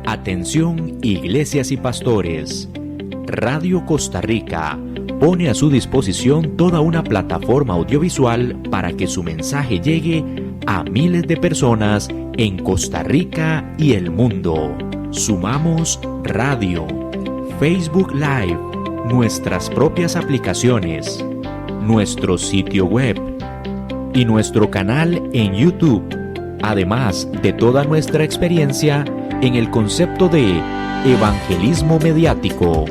Atención, iglesias y pastores. Radio Costa Rica pone a su disposición toda una plataforma audiovisual para que su mensaje llegue a miles de personas en Costa Rica y el mundo. Sumamos radio, Facebook Live, nuestras propias aplicaciones, nuestro sitio web y nuestro canal en YouTube, además de toda nuestra experiencia en el concepto de evangelismo mediático,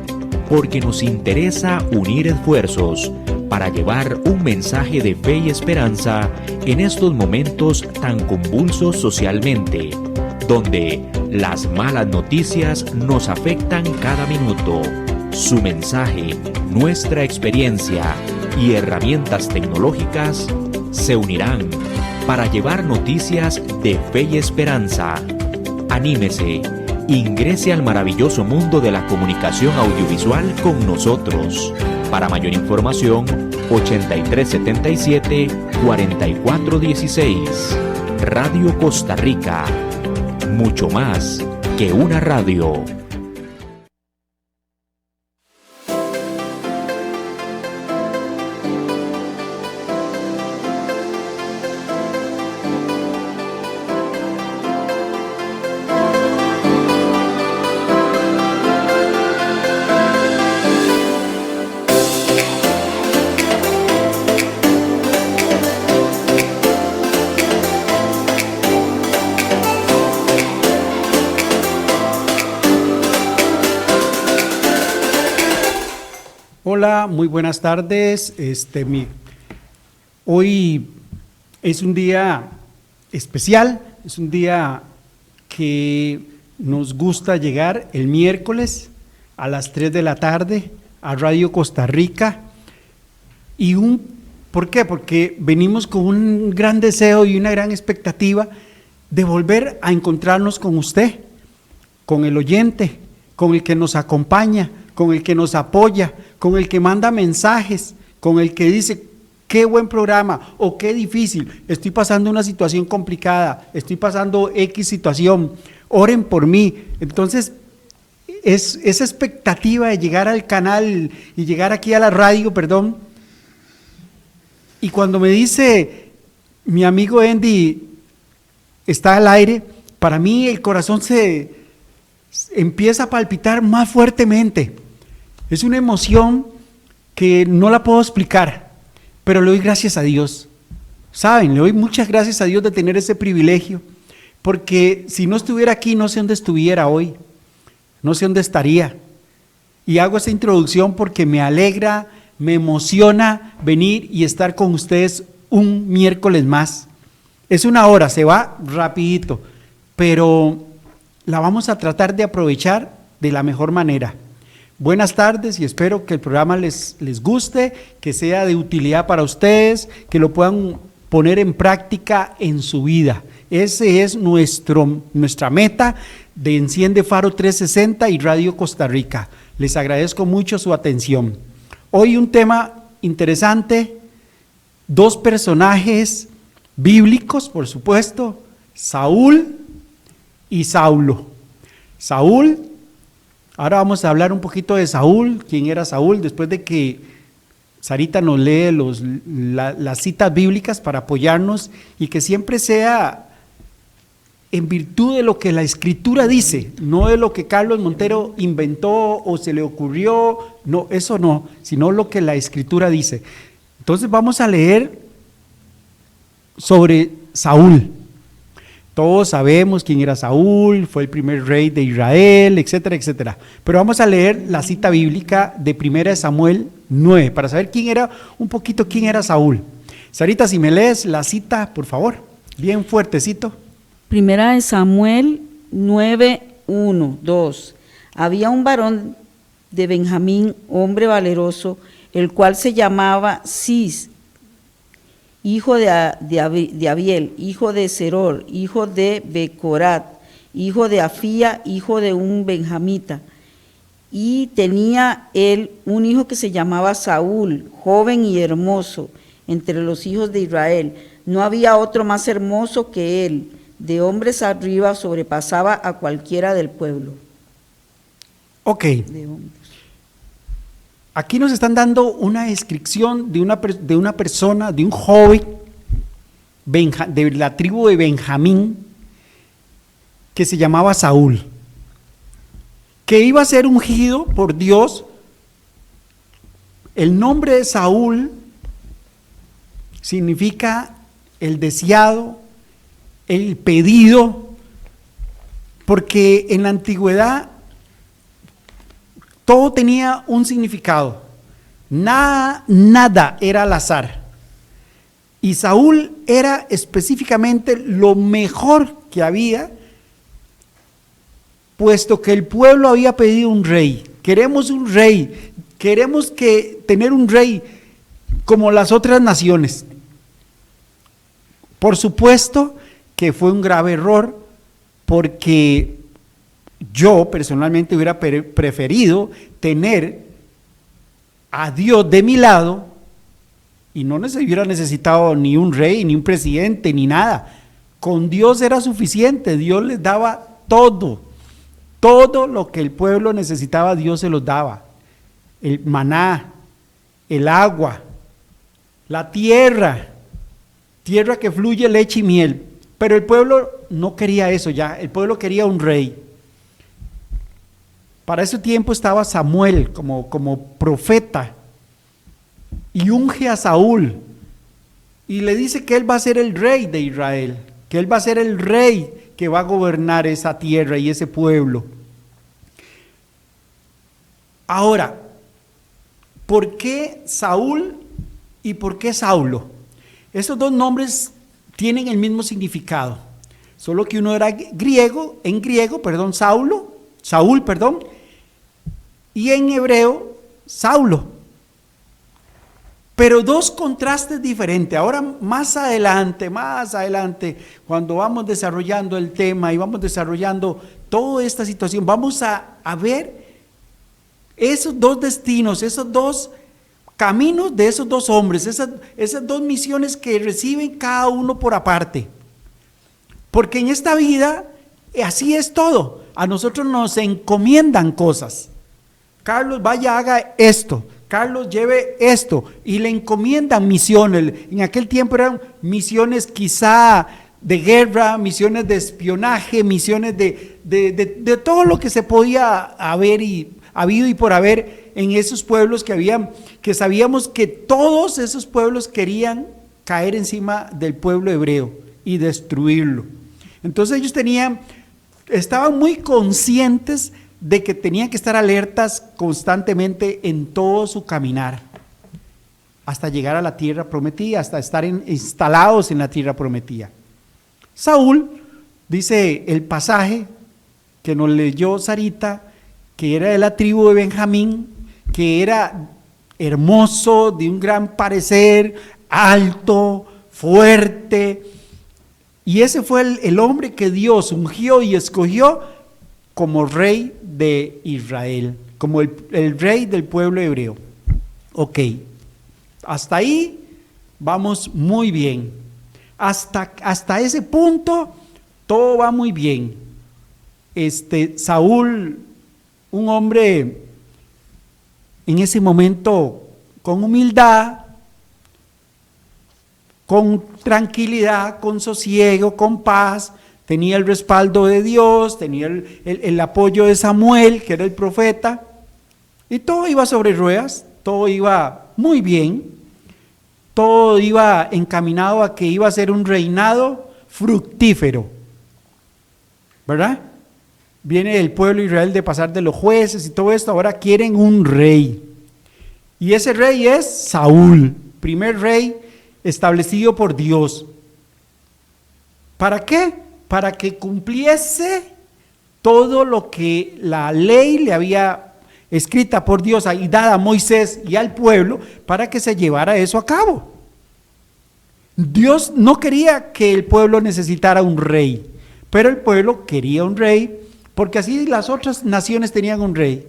porque nos interesa unir esfuerzos para llevar un mensaje de fe y esperanza en estos momentos tan convulsos socialmente, donde las malas noticias nos afectan cada minuto. Su mensaje, nuestra experiencia y herramientas tecnológicas se unirán para llevar noticias de fe y esperanza. Anímese, ingrese al maravilloso mundo de la comunicación audiovisual con nosotros. Para mayor información, 8377-4416. Radio Costa Rica. Mucho más que una radio. Hola, muy buenas tardes. Hoy es un día especial, es un día que nos gusta llegar el miércoles a las 3 de la tarde a Radio Costa Rica. ¿Por qué? Porque venimos con un gran deseo y una gran expectativa de volver a encontrarnos con usted, con el oyente, con el que nos acompaña, con el que nos apoya, con el que manda mensajes, con el que dice qué buen programa o qué difícil, estoy pasando una situación complicada, estoy pasando X situación, oren por mí. Entonces, esa expectativa de llegar al canal y llegar aquí a la radio, y cuando me dice mi amigo Andy está al aire, para mí el corazón se empieza a palpitar más fuertemente. Es una emoción que no la puedo explicar, pero le doy gracias a Dios. Saben, le doy muchas gracias a Dios de tener ese privilegio, porque si no estuviera aquí, no sé dónde estuviera hoy, no sé dónde estaría. Y hago esta introducción porque me alegra, me emociona venir y estar con ustedes un miércoles más. Es una hora, se va rapidito, pero la vamos a tratar de aprovechar de la mejor manera. Buenas tardes y espero que el programa les guste, que sea de utilidad para ustedes, que lo puedan poner en práctica en su vida. Ese es nuestra meta de Enciende Faro 360 y Radio Costa Rica. Les agradezco mucho su atención. Hoy un tema interesante, dos personajes bíblicos, por supuesto, Saúl y Saulo. Saúl. Ahora vamos a hablar un poquito de Saúl, quién era Saúl, después de que Sarita nos lee las citas bíblicas para apoyarnos y que siempre sea en virtud de lo que la Escritura dice, no de lo que Carlos Montero inventó o se le ocurrió, no, eso no, sino lo que la Escritura dice. Entonces vamos a leer sobre Saúl. Todos sabemos quién era Saúl, fue el primer rey de Israel, etcétera, etcétera. Pero vamos a leer la cita bíblica de 1 Samuel 9, para saber quién era Saúl. Sarita, si me lees la cita, por favor, bien fuertecito. 1 Samuel 9, 1, 2. Había un varón de Benjamín, hombre valeroso, el cual se llamaba Cis, hijo de Abiel, hijo de Seror, hijo de Becorat, hijo de Afía, hijo de un benjamita. Y tenía él un hijo que se llamaba Saúl, joven y hermoso, entre los hijos de Israel. No había otro más hermoso que él, de hombres arriba sobrepasaba a cualquiera del pueblo. Ok, De hombres. aquí nos están dando una descripción de una persona, de un joven de la tribu de Benjamín, que se llamaba Saúl, que iba a ser ungido por Dios. El nombre de Saúl significa el deseado, el pedido, porque en la antigüedad todo tenía un significado, nada era al azar. Y Saúl era específicamente lo mejor que había, puesto que el pueblo había pedido un rey. Queremos un rey, queremos tener un rey como las otras naciones. Por supuesto que fue un grave error, porque yo personalmente hubiera preferido tener a Dios de mi lado y no hubiera necesitado ni un rey, ni un presidente, ni nada. Con Dios era suficiente. Dios les daba todo lo que el pueblo necesitaba. Dios se los daba: el maná, el agua, la tierra que fluye leche y miel. Pero el pueblo no quería eso ya, el pueblo quería un rey. Para ese tiempo estaba Samuel como profeta, y unge a Saúl y le dice que él va a ser el rey de Israel, que él va a ser el rey que va a gobernar esa tierra y ese pueblo. Ahora, ¿por qué Saúl y por qué Saulo? Esos dos nombres tienen el mismo significado, solo que uno era Saúl, y en hebreo, Saulo. Pero dos contrastes diferentes. Ahora más adelante, cuando vamos desarrollando el tema y vamos desarrollando toda esta situación, vamos a ver esos dos destinos, esos dos caminos de esos dos hombres, esas dos misiones que reciben cada uno por aparte. Porque en esta vida así es todo. A nosotros nos encomiendan cosas. Carlos, vaya, haga esto. Carlos, lleve esto. Y le encomiendan misiones. En aquel tiempo eran misiones quizá de guerra, misiones de espionaje, misiones de todo lo que se podía haber y habido y por haber en esos pueblos que sabíamos que todos esos pueblos querían caer encima del pueblo hebreo y destruirlo. Entonces ellos estaban muy conscientes de que tenían que estar alertas constantemente en todo su caminar, hasta llegar a la tierra prometida, hasta estar instalados en la tierra prometida. Saúl, dice el pasaje que nos leyó Sarita, que era de la tribu de Benjamín, que era hermoso, de un gran parecer, alto, fuerte, y ese fue el hombre que Dios ungió y escogió como rey de Israel, como el rey del pueblo hebreo. Ok, hasta ahí vamos muy bien. Hasta ese punto todo va muy bien. Saúl, un hombre en ese momento con humildad, con tranquilidad, con sosiego, con paz, tenía el respaldo de Dios, tenía el apoyo de Samuel, que era el profeta, y todo iba sobre ruedas, todo iba muy bien, todo iba encaminado a que iba a ser un reinado fructífero, ¿verdad? Viene el pueblo de Israel de pasar de los jueces y todo esto, ahora quieren un rey, y ese rey es Saúl, primer rey establecido por Dios. ¿Para qué? Para que cumpliese todo lo que la ley le había escrita por Dios y dada a Moisés y al pueblo, para que se llevara eso a cabo. Dios no quería que el pueblo necesitara un rey, pero el pueblo quería un rey, porque así las otras naciones tenían un rey.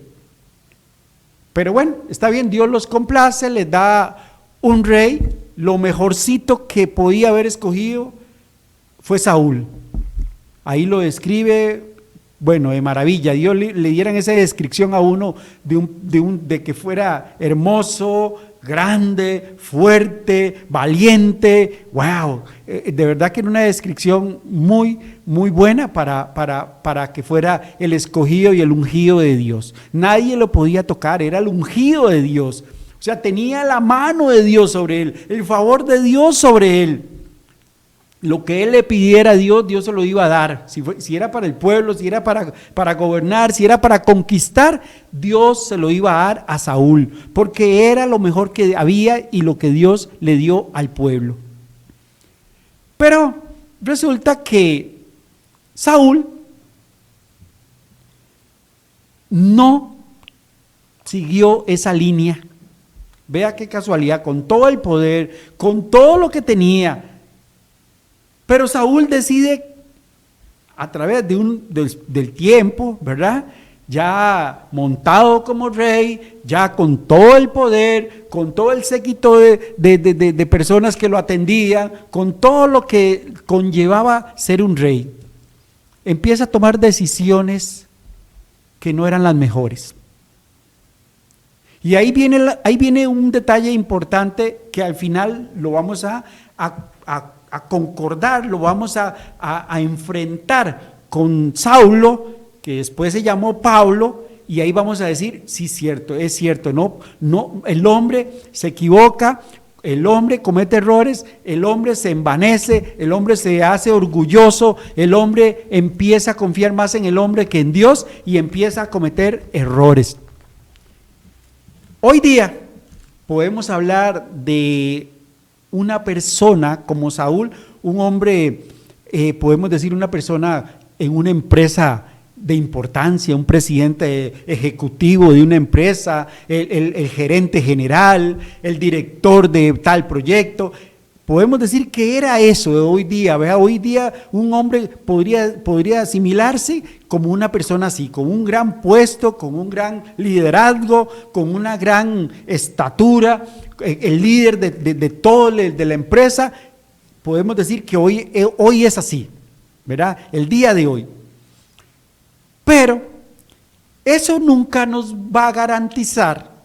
Pero bueno, está bien, Dios los complace, les da un rey. Lo mejorcito que podía haber escogido fue Saúl. ahí lo describe, bueno, de maravilla. Dios le dieran esa descripción a uno de que fuera hermoso, grande, fuerte, valiente. ¡Wow! De verdad que era una descripción muy, muy buena para que fuera el escogido y el ungido de Dios. Nadie lo podía tocar, era el ungido de Dios. O sea, tenía la mano de Dios sobre él, el favor de Dios sobre él. Lo que él le pidiera a Dios, Dios se lo iba a dar. Si era para el pueblo, si era para gobernar, si era para conquistar, Dios se lo iba a dar a Saúl, porque era lo mejor que había y lo que Dios le dio al pueblo. Pero resulta que Saúl no siguió esa línea. Vea qué casualidad, con todo el poder, con todo lo que tenía. Pero Saúl decide, a través del tiempo, ¿verdad? Ya montado como rey, ya con todo el poder, con todo el séquito de personas que lo atendían, con todo lo que conllevaba ser un rey, empieza a tomar decisiones que no eran las mejores. Y ahí viene un detalle importante que al final lo vamos a concordar, lo vamos a enfrentar con Saulo, que después se llamó Pablo, y ahí vamos a decir, sí, es cierto, no, el hombre se equivoca, el hombre comete errores, el hombre se envanece, el hombre se hace orgulloso, el hombre empieza a confiar más en el hombre que en Dios y empieza a cometer errores. Hoy día podemos hablar de una persona como Saúl, un hombre, podemos decir una persona en una empresa de importancia, un presidente ejecutivo de una empresa, el gerente general, el director de tal proyecto. Podemos decir que era eso de hoy día, ¿verdad? Hoy día un hombre podría asimilarse como una persona así, con un gran puesto, con un gran liderazgo, con una gran estatura, el líder de todo de la empresa. Podemos decir que hoy es así, ¿verdad? El día de hoy. Pero eso nunca nos va a garantizar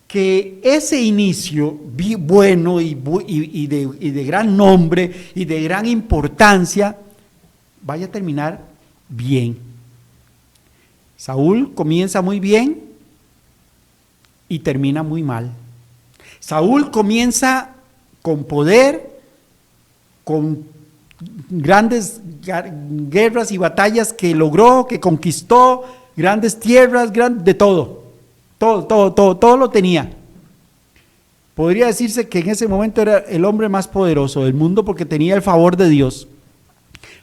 que ese inicio bueno y de gran nombre y de gran importancia vaya a terminar bien. Saúl comienza muy bien y termina muy mal. Saúl comienza con poder, con grandes guerras y batallas que logró, que conquistó, grandes tierras, de todo. Todo lo tenía. Podría decirse que en ese momento era el hombre más poderoso del mundo porque tenía el favor de Dios.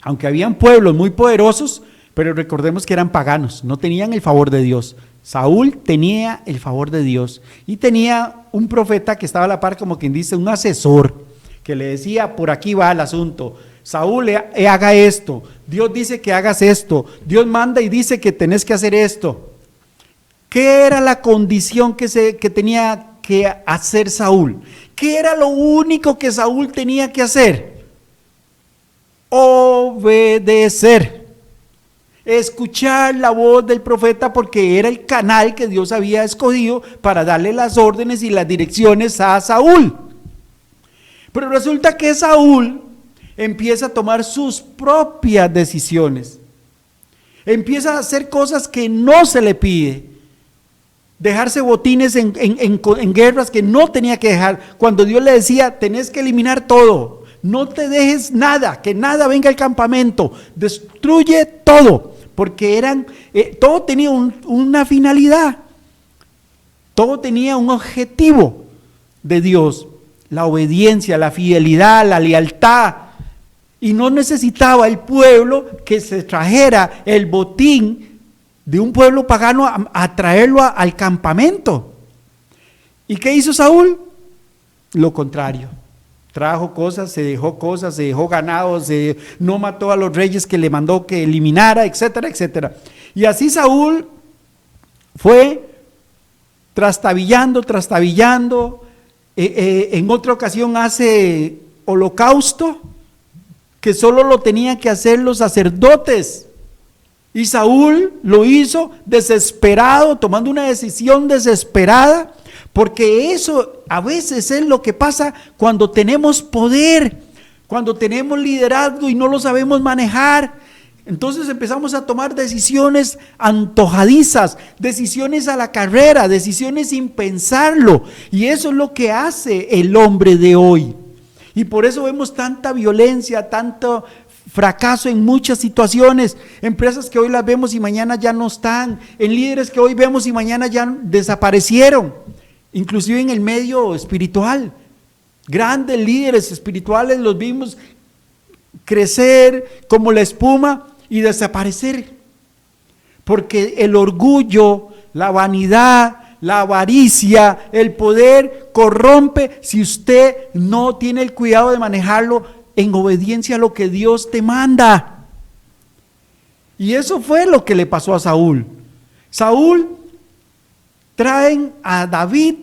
Aunque habían pueblos muy poderosos, pero recordemos que eran paganos, no tenían el favor de Dios. Saúl tenía el favor de Dios y tenía un profeta que estaba a la par, como quien dice, un asesor, que le decía, por aquí va el asunto. Saúl, haga esto. Dios dice que hagas esto. Dios manda y dice que tenés que hacer esto. ¿Qué era la condición que tenía que hacer Saúl? ¿Qué era lo único que Saúl tenía que hacer? Obedecer. Escuchar la voz del profeta porque era el canal que Dios había escogido para darle las órdenes y las direcciones a Saúl. Pero resulta que Saúl empieza a tomar sus propias decisiones. Empieza a hacer cosas que no se le pide. Dejarse botines en guerras que no tenía que dejar. Cuando Dios le decía, tenés que eliminar todo. No te dejes nada, que nada venga al campamento. Destruye todo. Porque todo tenía una finalidad. Todo tenía un objetivo de Dios. La obediencia, la fidelidad, la lealtad. Y no necesitaba el pueblo que se trajera el botín de un pueblo pagano a traerlo al campamento. ¿Y qué hizo Saúl? Lo contrario. Trajo cosas, se dejó ganado, no mató a los reyes que le mandó que eliminara, etcétera, etcétera. Y así Saúl fue trastabillando. En otra ocasión hace holocausto que solo lo tenían que hacer los sacerdotes. Y Saúl lo hizo desesperado, tomando una decisión desesperada, porque eso a veces es lo que pasa cuando tenemos poder, cuando tenemos liderazgo y no lo sabemos manejar. Entonces empezamos a tomar decisiones antojadizas, decisiones a la carrera, decisiones sin pensarlo. Y eso es lo que hace el hombre de hoy. Y por eso vemos tanta violencia, tanto fracaso en muchas situaciones, empresas que hoy las vemos y mañana ya no están, en líderes que hoy vemos y mañana ya desaparecieron, inclusive en el medio espiritual. Grandes líderes espirituales los vimos crecer como la espuma y desaparecer, porque el orgullo, la vanidad, la avaricia, el poder corrompe si usted no tiene el cuidado de manejarlo en obediencia a lo que Dios te manda. Y eso fue lo que le pasó a Saúl. Saúl traen a David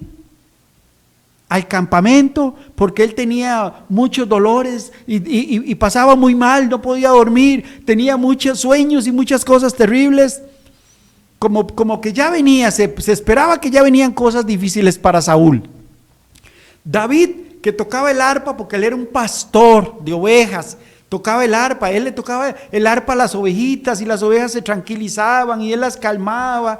al campamento porque él tenía muchos dolores y pasaba muy mal, no podía dormir, tenía muchos sueños y muchas cosas terribles. Como que ya venía, se esperaba que ya venían cosas difíciles para Saúl. David, que tocaba el arpa porque él era un pastor de ovejas, tocaba el arpa, él le tocaba el arpa a las ovejitas y las ovejas se tranquilizaban y él las calmaba.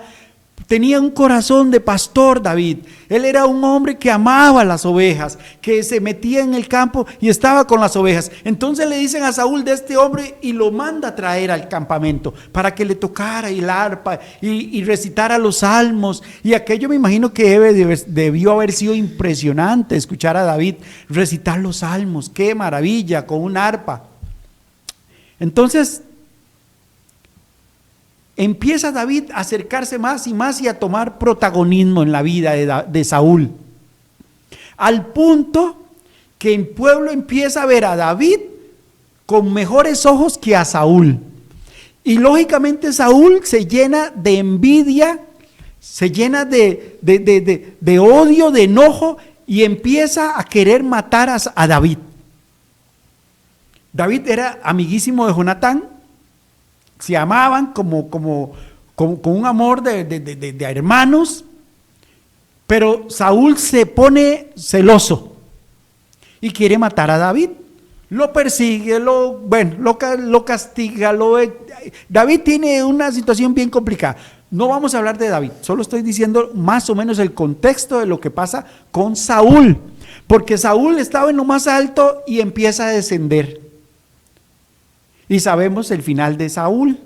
Tenía un corazón de pastor David, él era un hombre que amaba las ovejas, que se metía en el campo y estaba con las ovejas. Entonces le dicen a Saúl de este hombre y lo manda a traer al campamento para que le tocara el arpa y recitara los salmos. Y aquello me imagino que debió haber sido impresionante escuchar a David recitar los salmos. ¡Qué maravilla! Con un arpa. Entonces empieza David a acercarse más y más y a tomar protagonismo en la vida de Saúl, al punto que el pueblo empieza a ver a David con mejores ojos que a Saúl. Y lógicamente Saúl se llena de envidia, se llena de odio, de enojo, y empieza a querer matar a David. David era amiguísimo de Jonatán, se amaban como con un amor de hermanos, pero Saúl se pone celoso y quiere matar a David. Lo persigue, lo castiga. David tiene una situación bien complicada. No vamos a hablar de David, solo estoy diciendo más o menos el contexto de lo que pasa con Saúl, porque Saúl estaba en lo más alto y empieza a descender. Y sabemos el final de Saúl.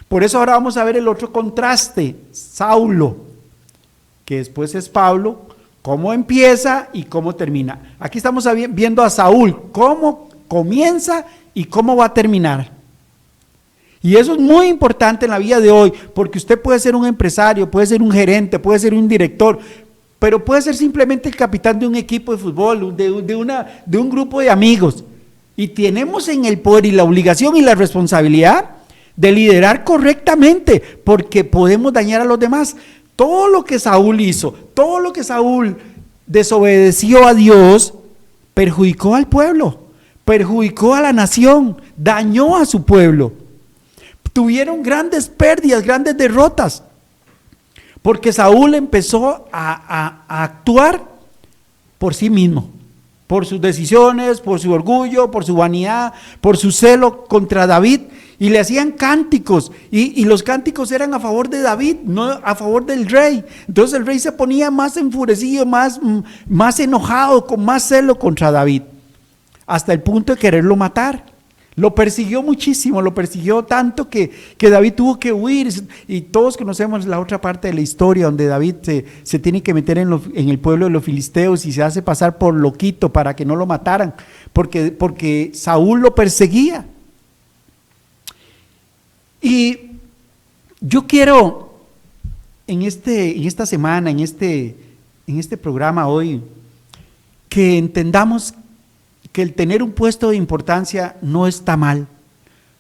Por eso ahora vamos a ver el otro contraste, Saulo, que después es Pablo, cómo empieza y cómo termina. Aquí estamos viendo a Saúl, cómo comienza y cómo va a terminar. Y eso es muy importante en la vida de hoy, porque usted puede ser un empresario, puede ser un gerente, puede ser un director, pero puede ser simplemente el capitán de un equipo de fútbol, de un grupo de amigos. Y tenemos en el poder y la obligación y la responsabilidad de liderar correctamente, porque podemos dañar a los demás. Todo lo que Saúl hizo, todo lo que Saúl desobedeció a Dios, perjudicó al pueblo, perjudicó a la nación, dañó a su pueblo. Tuvieron grandes pérdidas, grandes derrotas, porque Saúl empezó a actuar por sí mismo, por sus decisiones, por su orgullo, por su vanidad, por su celo contra David, y le hacían cánticos, y los cánticos eran a favor de David, no a favor del rey. Entonces el rey se ponía más enfurecido, más enojado, con más celo contra David, hasta el punto de quererlo matar. Lo persiguió muchísimo, lo persiguió tanto que David tuvo que huir, y todos conocemos la otra parte de la historia donde David se tiene que meter en el pueblo de los filisteos y se hace pasar por loquito para que no lo mataran, porque Saúl lo perseguía. Y yo quiero en esta semana, en este programa hoy, que entendamos que el tener un puesto de importancia no está mal,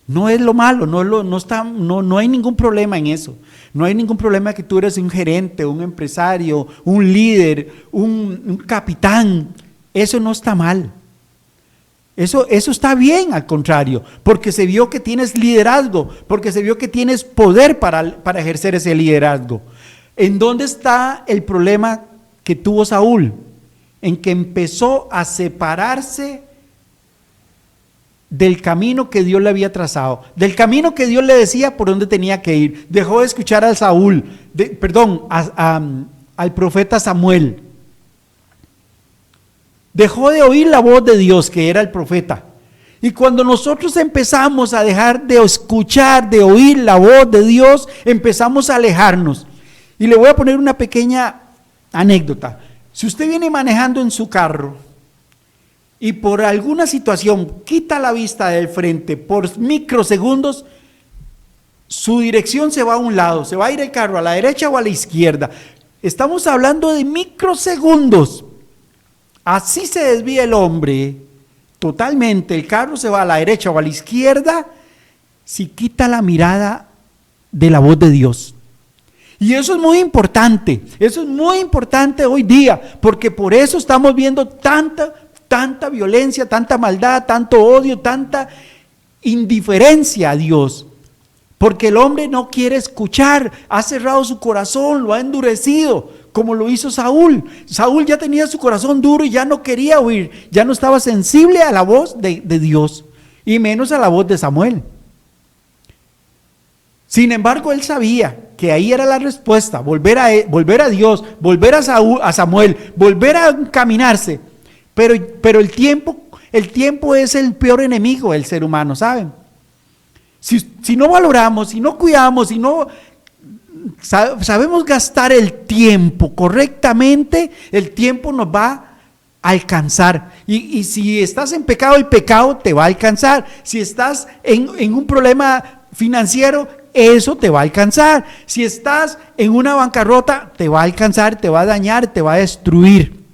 no es lo malo, no hay ningún problema en eso. No hay ningún problema que tú eres un gerente, un empresario, un líder, un capitán. Eso no está mal. Eso está bien, al contrario, porque se vio que tienes liderazgo, porque se vio que tienes poder para ejercer ese liderazgo. ¿En dónde está el problema que tuvo Saúl? En que empezó a separarse del camino que Dios le había trazado, del camino que Dios le decía por dónde tenía que ir. Dejó de escuchar al al profeta Samuel. Dejó de oír la voz de Dios, que era el profeta. Y cuando nosotros empezamos a dejar de escuchar, de oír la voz de Dios, empezamos a alejarnos. Y le voy a poner una pequeña anécdota. Si usted viene manejando en su carro y por alguna situación quita la vista del frente por microsegundos, su dirección se va a un lado, se va a ir el carro a la derecha o a la izquierda. Estamos hablando de microsegundos. Así se desvía el hombre totalmente, el carro se va a la derecha o a la izquierda si quita la mirada de la voz de Dios. Y eso es muy importante hoy día, porque por eso estamos viendo tanta violencia, tanta maldad, tanto odio, tanta indiferencia a Dios. Porque el hombre no quiere escuchar, ha cerrado su corazón, lo ha endurecido, como lo hizo Saúl. Saúl ya tenía su corazón duro y ya no quería oír, ya no estaba sensible a la voz de Dios, y menos a la voz de Samuel. Sin embargo, él sabía que ahí era la respuesta, volver a Dios, volver a Samuel, volver a encaminarse. Pero el tiempo es el peor enemigo del ser humano, ¿saben? Si no valoramos, si no cuidamos, si no sabemos gastar el tiempo correctamente, el tiempo nos va a alcanzar. Y si estás en pecado, el pecado te va a alcanzar. Si estás en un problema financiero, eso te va a alcanzar. Si estás en una bancarrota, te va a alcanzar, te va a dañar, te va a destruir.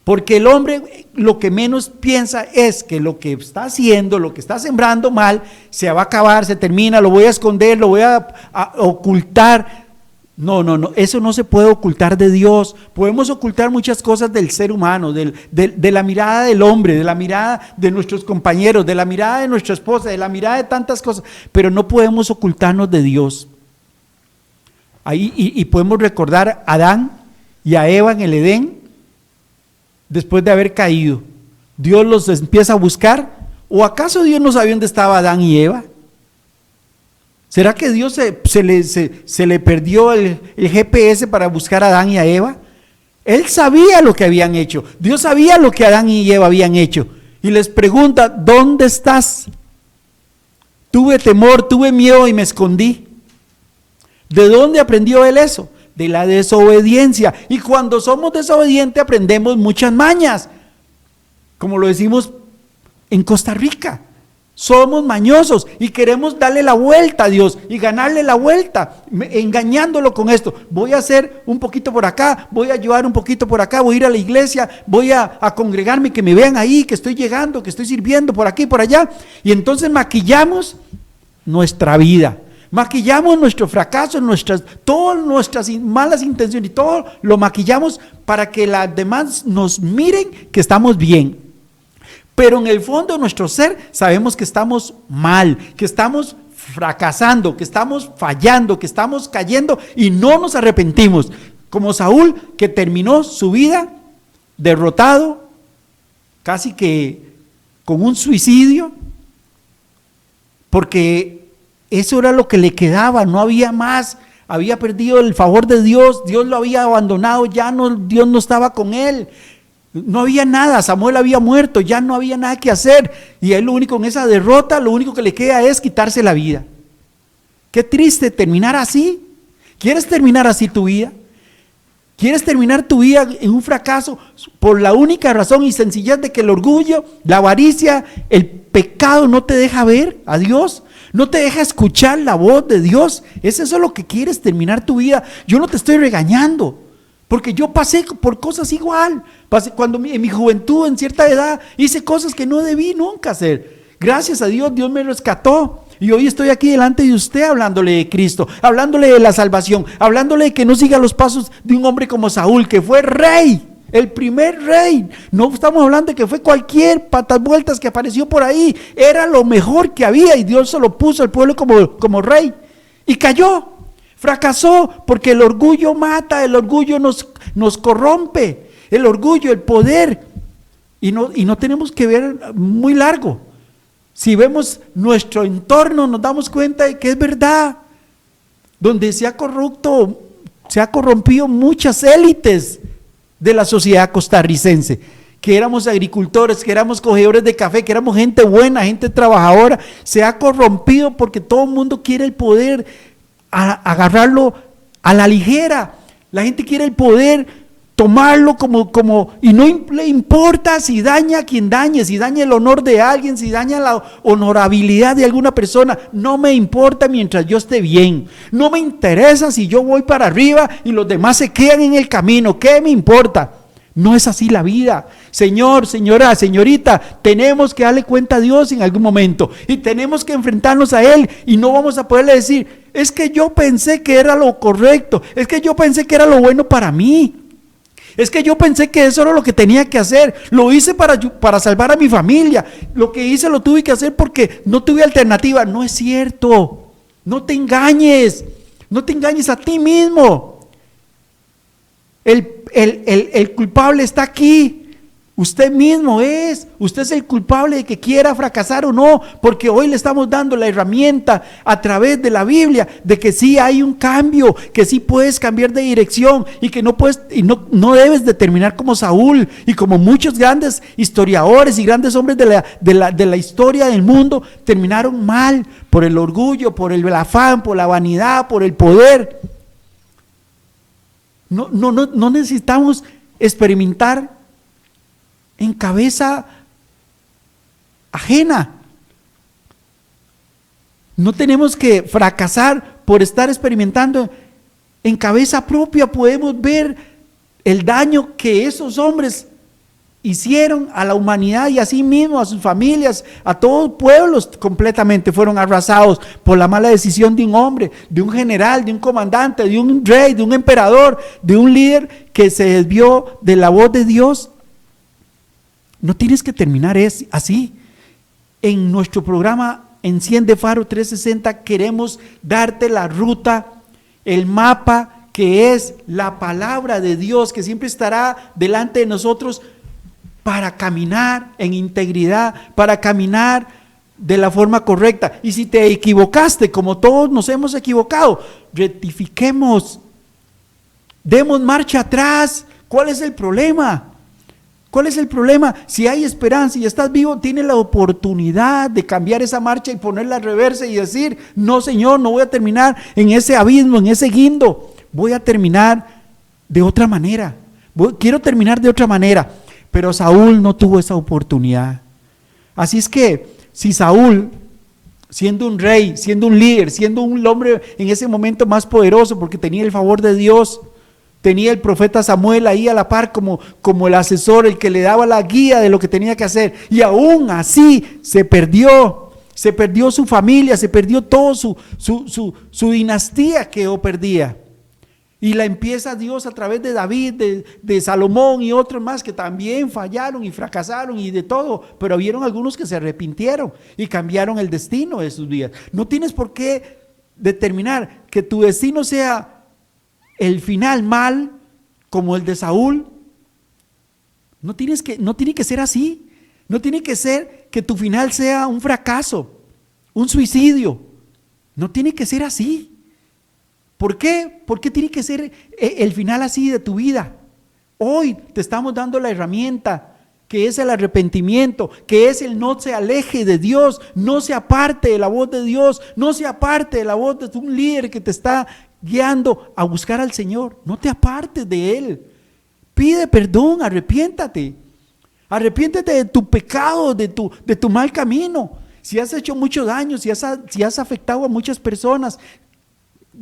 Porque el hombre lo que menos piensa es que lo que está haciendo, lo que está sembrando mal, se va a acabar, se termina, lo voy a esconder, lo voy a ocultar. No, eso no se puede ocultar de Dios. Podemos ocultar muchas cosas del ser humano, de la mirada del hombre, de la mirada de nuestros compañeros, de la mirada de nuestra esposa, de la mirada de tantas cosas, pero no podemos ocultarnos de Dios. Ahí, y podemos recordar a Adán y a Eva en el Edén. Después de haber caído, Dios los empieza a buscar. ¿O acaso Dios no sabía dónde estaba Adán y Eva? ¿Será que Dios se le perdió el GPS para buscar a Adán y a Eva? Él sabía lo que habían hecho. Dios sabía lo que Adán y Eva habían hecho. Y les pregunta, ¿dónde estás? Tuve temor, tuve miedo y me escondí. ¿De dónde aprendió él eso? De la desobediencia. Y cuando somos desobedientes aprendemos muchas mañas, como lo decimos en Costa Rica. Somos mañosos y queremos darle la vuelta a Dios y ganarle la vuelta, engañándolo con esto. Voy a hacer un poquito por acá, voy a ayudar un poquito por acá, voy a ir a la iglesia, voy a congregarme, que me vean ahí, que estoy llegando, que estoy sirviendo por aquí y por allá. Y entonces maquillamos nuestra vida. Maquillamos nuestro fracaso, todas nuestras malas intenciones y todo lo maquillamos para que las demás nos miren que estamos bien. Pero en el fondo de nuestro ser sabemos que estamos mal, que estamos fracasando, que estamos fallando, que estamos cayendo y no nos arrepentimos. Como Saúl, que terminó su vida derrotado, casi que con un suicidio, porque eso era lo que le quedaba, no había más, había perdido el favor de Dios, Dios lo había abandonado, Dios no estaba con él, no había nada, Samuel había muerto, ya no había nada que hacer, y él lo único en esa derrota, lo único que le queda es quitarse la vida. Qué triste terminar así. ¿Quieres terminar así tu vida? ¿Quieres terminar tu vida en un fracaso por la única razón y sencillez de que el orgullo, la avaricia, el pecado no te deja ver a Dios? No te deja escuchar la voz de Dios. ¿Es eso lo que quieres, terminar tu vida? Yo no te estoy regañando, porque yo pasé por cosas igual. Cuando en mi juventud, en cierta edad, hice cosas que no debí nunca hacer. Gracias a Dios, Dios me rescató. Y hoy estoy aquí delante de usted hablándole de Cristo, hablándole de la salvación, hablándole de que no siga los pasos de un hombre como Saúl, que fue rey, El primer rey. No estamos hablando de que fue cualquier patas vueltas que apareció por ahí. Era lo mejor que había y Dios se lo puso al pueblo como rey. Y cayó. Fracasó porque el orgullo mata, el orgullo nos corrompe. El orgullo, el poder. Y no tenemos que ver muy largo. Si vemos nuestro entorno, nos damos cuenta de que es verdad. Donde se ha corrompido muchas élites de la sociedad costarricense, que éramos agricultores, que éramos cogedores de café, que éramos gente buena, gente trabajadora, se ha corrompido porque todo el mundo quiere el poder, agarrarlo a la ligera. La gente quiere el poder, tomarlo y no le importa si daña a quien dañe, si daña el honor de alguien, si daña la honorabilidad de alguna persona. No me importa mientras yo esté bien. No me interesa si yo voy para arriba y los demás se quedan en el camino. ¿Qué me importa? No es así la vida. Señor, señora, señorita, tenemos que darle cuenta a Dios en algún momento y tenemos que enfrentarnos a Él y no vamos a poderle decir, es que yo pensé que era lo correcto, es que yo pensé que era lo bueno para mí. Es que yo pensé que eso era lo que tenía que hacer. Lo hice para salvar a mi familia. Lo que hice lo tuve que hacer porque no tuve alternativa. No es cierto. No te engañes. No te engañes a ti mismo. El culpable está aquí. Usted mismo es. Usted es el culpable de que quiera fracasar o no, porque hoy le estamos dando la herramienta a través de la Biblia de que sí hay un cambio, que sí puedes cambiar de dirección y que no puedes y no debes de terminar como Saúl y como muchos grandes historiadores y grandes hombres de la historia del mundo terminaron mal por el orgullo, por el afán, por la vanidad, por el poder. No necesitamos experimentar en cabeza ajena. No tenemos que fracasar por estar experimentando en cabeza propia. Podemos ver el daño que esos hombres hicieron a la humanidad y a sí mismos, a sus familias, a todos pueblos completamente fueron arrasados por la mala decisión de un hombre, de un general, de un comandante, de un rey, de un emperador, de un líder que se desvió de la voz de Dios. No tienes que terminar así. En nuestro programa Enciende Faro 360 queremos darte la ruta, el mapa que es la palabra de Dios que siempre estará delante de nosotros para caminar en integridad, para caminar de la forma correcta. Y si te equivocaste, como todos nos hemos equivocado, rectifiquemos, demos marcha atrás. ¿Cuál es el problema? ¿Cuál es el problema? Si hay esperanza y estás vivo, tienes la oportunidad de cambiar esa marcha y ponerla a reversa y decir, no Señor, no voy a terminar en ese abismo, en ese guindo, voy a terminar de otra manera, quiero terminar de otra manera. Pero Saúl no tuvo esa oportunidad. Así es que si Saúl, siendo un rey, siendo un líder, siendo un hombre en ese momento más poderoso porque tenía el favor de Dios, tenía el profeta Samuel ahí a la par como el asesor, el que le daba la guía de lo que tenía que hacer, y aún así se perdió su familia, se perdió todo su dinastía, quedó perdida. Y la empieza Dios a través de David, de Salomón y otros más que también fallaron y fracasaron y de todo, pero vieron algunos que se arrepintieron y cambiaron el destino de sus vidas. No tienes por qué determinar que tu destino sea el final mal como el de Saúl. No tiene que ser así. No tiene que ser que tu final sea un fracaso, un suicidio. No tiene que ser así. ¿Por qué? ¿Por qué tiene que ser el final así de tu vida? Hoy te estamos dando la herramienta que es el arrepentimiento, que es el no se aleje de Dios, no se aparte de la voz de Dios, no se aparte de la voz de un líder que te está guiando a buscar al Señor. No te apartes de Él. Pide perdón, arrepiéntate de tu pecado, de tu mal camino. Si has hecho mucho daño, si has afectado a muchas personas,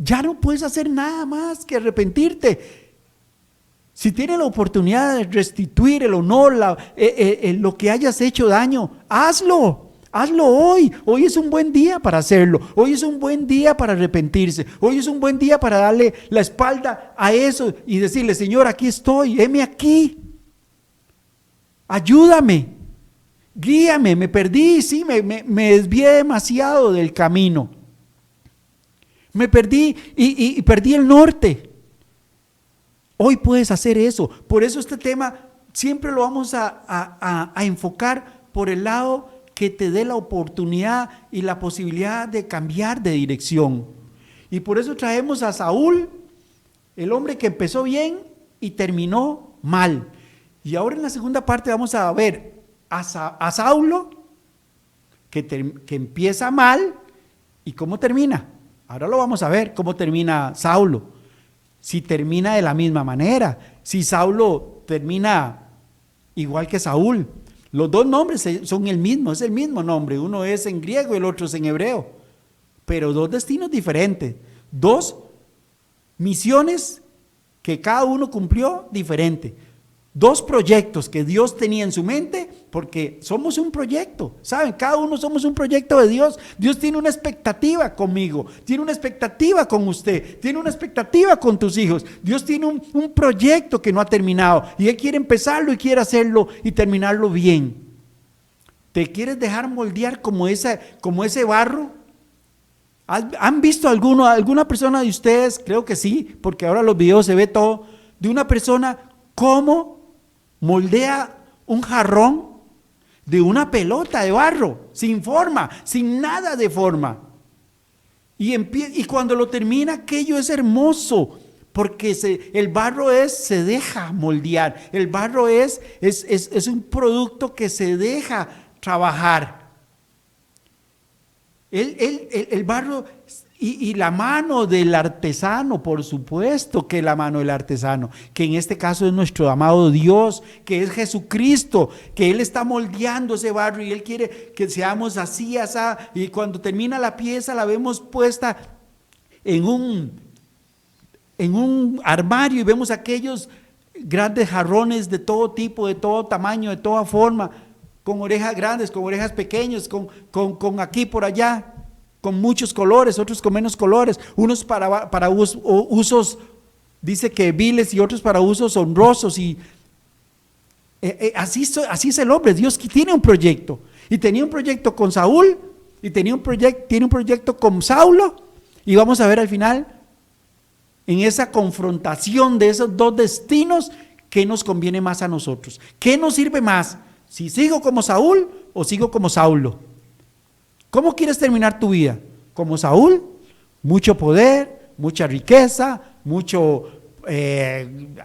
ya no puedes hacer nada más que arrepentirte. Si tienes la oportunidad de restituir el honor, lo que hayas hecho daño, hazlo hoy. Hoy es un buen día para hacerlo. Hoy es un buen día para arrepentirse. Hoy es un buen día para darle la espalda a eso y decirle, Señor, aquí estoy, heme aquí. ayúdame, guíame, me perdí, sí, me desvié demasiado del camino. Me perdí y perdí el norte. Hoy puedes hacer eso. Por eso este tema siempre lo vamos a enfocar por el lado que te dé la oportunidad y la posibilidad de cambiar de dirección. Y por eso traemos a Saúl, el hombre que empezó bien y terminó mal. Y ahora en la segunda parte vamos a ver a Saulo, que empieza mal y cómo termina. Ahora lo vamos a ver, cómo termina Saulo. Si termina de la misma manera, si Saulo termina igual que Saúl. Los dos nombres son el mismo, es el mismo nombre. Uno es en griego y el otro es en hebreo. Pero dos destinos diferentes. Dos misiones que cada uno cumplió diferente. Dos proyectos que Dios tenía en su mente, porque somos un proyecto, ¿saben? Cada uno somos un proyecto de Dios. Dios tiene una expectativa conmigo, tiene una expectativa con usted, tiene una expectativa con tus hijos. Dios tiene un proyecto que no ha terminado y Él quiere empezarlo y quiere hacerlo y terminarlo bien. ¿Te quieres dejar moldear como ese barro? ¿Han visto alguna persona de ustedes? Creo que sí, porque ahora los videos se ve todo, de una persona cómo moldea un jarrón de una pelota de barro, sin forma, sin nada de forma. Y cuando lo termina, aquello es hermoso, porque el barro se deja moldear. El barro es un producto que se deja trabajar. El barro y la mano del artesano, por supuesto que la mano del artesano, que en este caso es nuestro amado Dios, que es Jesucristo, que Él está moldeando ese barro y Él quiere que seamos así, así, y cuando termina la pieza la vemos puesta en un armario y vemos aquellos grandes jarrones de todo tipo, de todo tamaño, de toda forma, con orejas grandes, con orejas pequeñas, con aquí por allá, con muchos colores, otros con menos colores, unos para usos, dice que viles, y otros para usos honrosos. Y así es el hombre. Dios tiene un proyecto, y tenía un proyecto con Saúl, y tiene un proyecto con Saulo, y vamos a ver al final, en esa confrontación de esos dos destinos, qué nos conviene más a nosotros, qué nos sirve más, si sigo como Saúl o sigo como Saulo. ¿Cómo quieres terminar tu vida? ¿Como Saúl? Mucho poder, mucha riqueza, mucho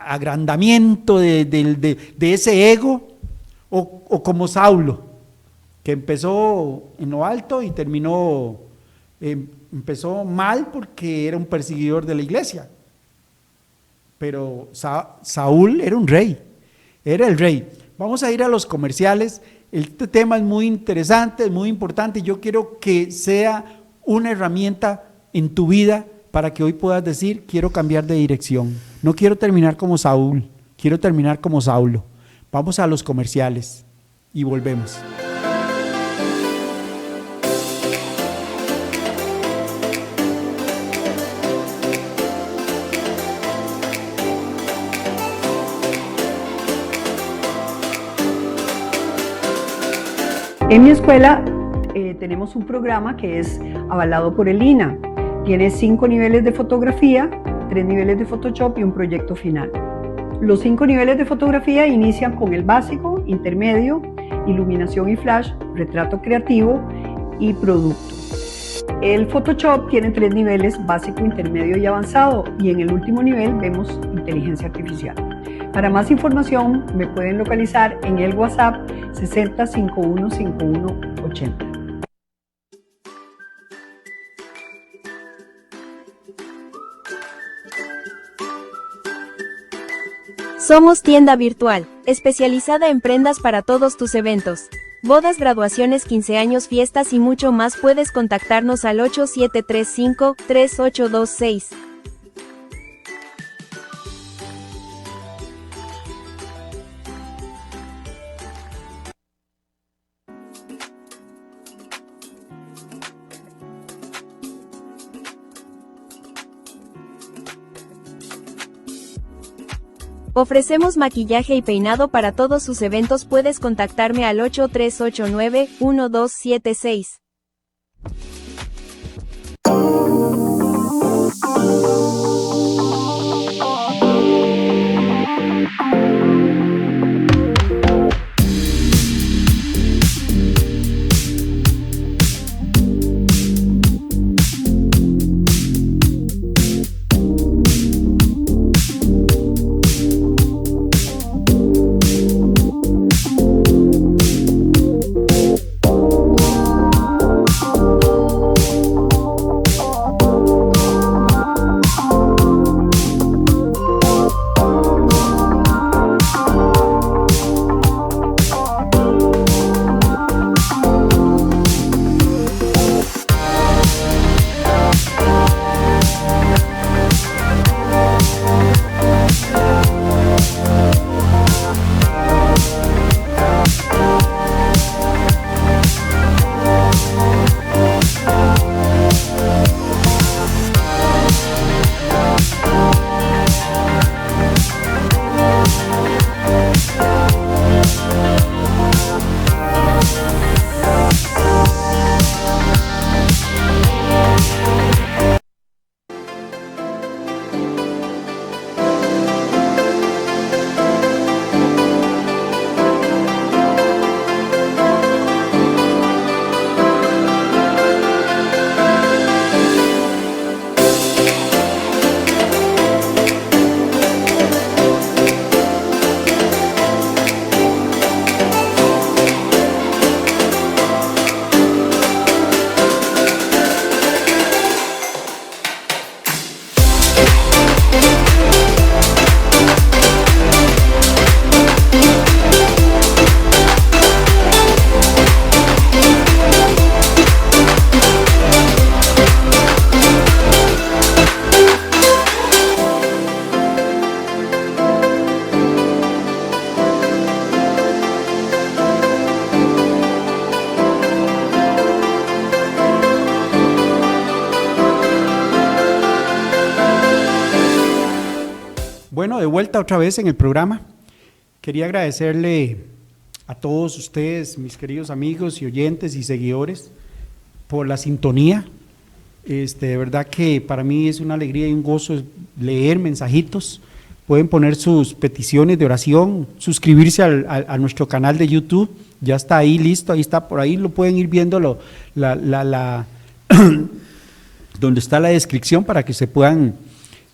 agrandamiento de ese ego, o como Saulo, que empezó en lo alto y empezó mal porque era un perseguidor de la iglesia. Pero Saúl era un rey, era el rey. Vamos a ir a los comerciales. Este tema es muy interesante, es muy importante, y yo quiero que sea una herramienta en tu vida para que hoy puedas decir: quiero cambiar de dirección, no quiero terminar como Saúl, quiero terminar como Saulo. Vamos a los comerciales y volvemos. En mi escuela tenemos un programa que es avalado por el INAH. Tiene 5 niveles de fotografía, 3 niveles de Photoshop y un proyecto final. Los 5 niveles de fotografía inician con el básico, intermedio, iluminación y flash, retrato creativo y producto. El Photoshop tiene 3 niveles, básico, intermedio y avanzado, y en el último nivel vemos inteligencia artificial. Para más información me pueden localizar en el WhatsApp 60 51 51 80. Somos tienda virtual, especializada en prendas para todos tus eventos. Bodas, graduaciones, 15 años, fiestas y mucho más. Puedes contactarnos al 8735-3826. Ofrecemos maquillaje y peinado para todos sus eventos. Puedes contactarme al 8389-1276. Bueno, de vuelta otra vez en el programa. Quería agradecerle a todos ustedes, mis queridos amigos y oyentes y seguidores, por la sintonía. De verdad que para mí es una alegría y un gozo leer mensajitos. Pueden poner sus peticiones de oración, suscribirse a nuestro canal de YouTube. Ya está ahí listo, ahí está, por ahí lo pueden ir viendo donde está la descripción para que se puedan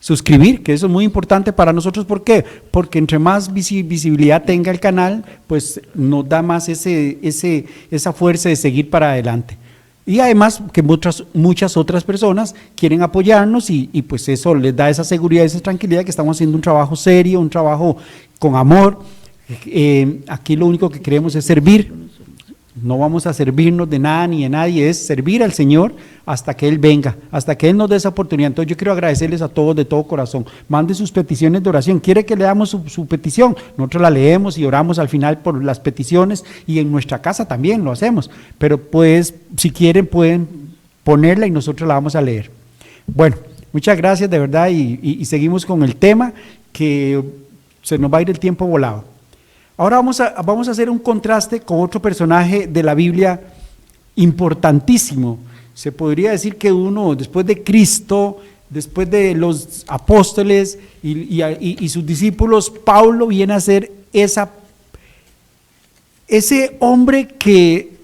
suscribir, que eso es muy importante para nosotros. ¿Por qué? Porque entre más visibilidad tenga el canal, pues nos da más esa fuerza de seguir para adelante. Y además que muchas otras personas quieren apoyarnos y pues eso les da esa seguridad, esa tranquilidad que estamos haciendo un trabajo serio, un trabajo con amor. Aquí lo único que queremos es servir. No vamos a servirnos de nada ni de nadie, es servir al Señor hasta que Él venga, hasta que Él nos dé esa oportunidad. Entonces yo quiero agradecerles a todos de todo corazón. Mande sus peticiones de oración. ¿Quiere que leamos su petición? Nosotros la leemos y oramos al final por las peticiones, y en nuestra casa también lo hacemos. Pero pues si quieren pueden ponerla y nosotros la vamos a leer. Bueno, muchas gracias de verdad y seguimos con el tema, que se nos va a ir el tiempo volado. Ahora vamos a hacer un contraste con otro personaje de la Biblia importantísimo. Se podría decir que uno, después de Cristo, después de los apóstoles y sus discípulos, Pablo viene a ser ese hombre que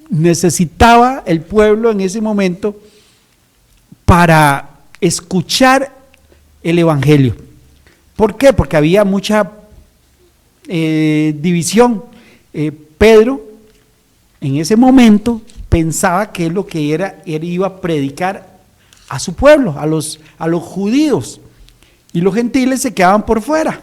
necesitaba el pueblo en ese momento para escuchar el Evangelio. ¿Por qué? Porque había mucha división. Pedro en ese momento pensaba que lo que él iba a predicar a su pueblo, a los judíos, y los gentiles se quedaban por fuera.